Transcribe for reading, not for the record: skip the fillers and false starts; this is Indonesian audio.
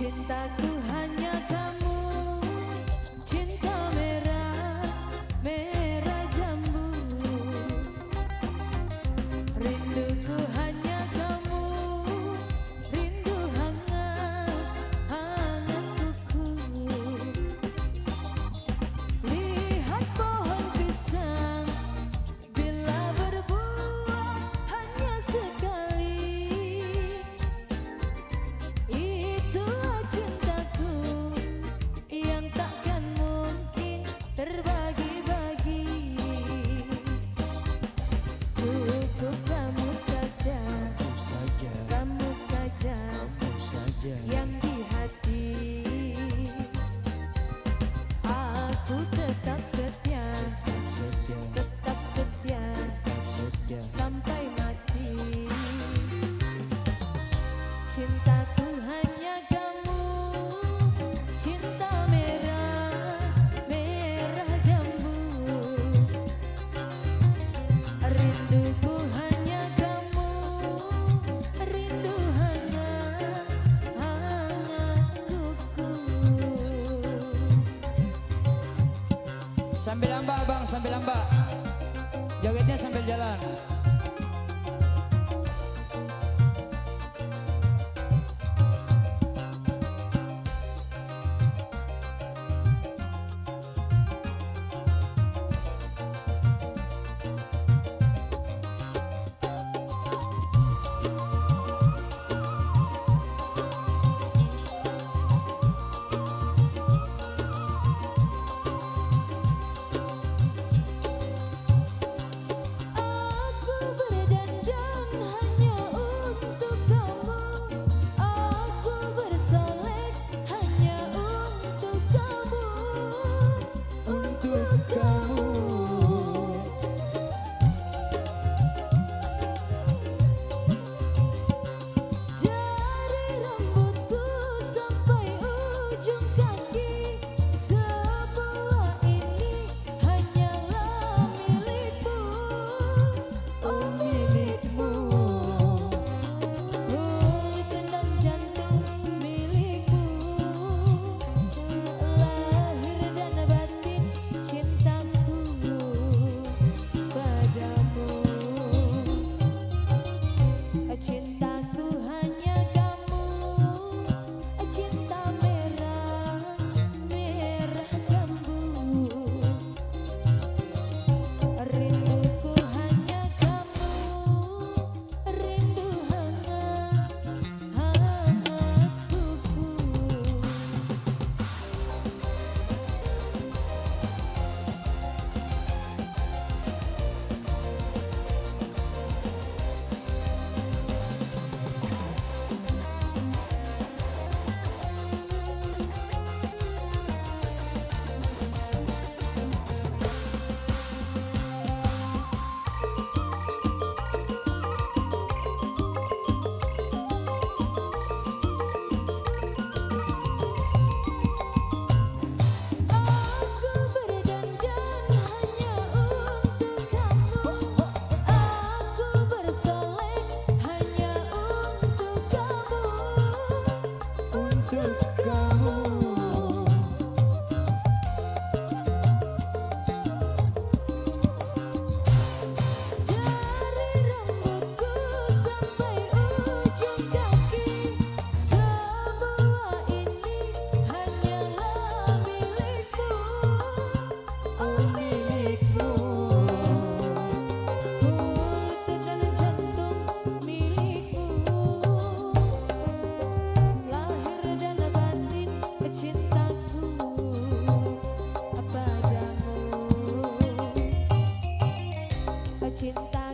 Cintaku hanya kamu, cinta merah, merah jambu. Rinduku hanya kamu, rindu hangat, hangat kuku. Lihat pohon pisang, bila berbuah hanya sekali. Itulah cintaku yang takkan mungkin terbagi-bagi. Cukup kamu saja, kamu saja yang di hati. Aku tetap setia, tetap setia sampai mati. Cintaku hanya kamu, cinta merah, merah jambu. Rinduku hanya kamu, rindu hangat, hangat kuku. Sambil lambak bang, sambil lambak. Jogetnya sambil jalan. Aku berdandan hanya untuk kamu, aku bersolek hanya untuk kamu, untuk kamu. Dari rambutku sampai ujung kaki, semua ini hanyalah milikmu, oh milikmu. Kulit dan jantung milikmu, lahir dan batin cintaku padamu. Cintaku hanya kamu, cinta merah, merah jambu. Rinduku hanya kamu, rindu hangat, hangat kuku. Aku berdandan hanya untuk kamu, aku bersolek hanya untuk kamu, untuk kamu. Dari rambutku sampai ujung kaki, semua ini hanyalah milikmu, oh milikmu. Kulit dan jantung milikmu, lahir dan batin cintaku padamu. Cinta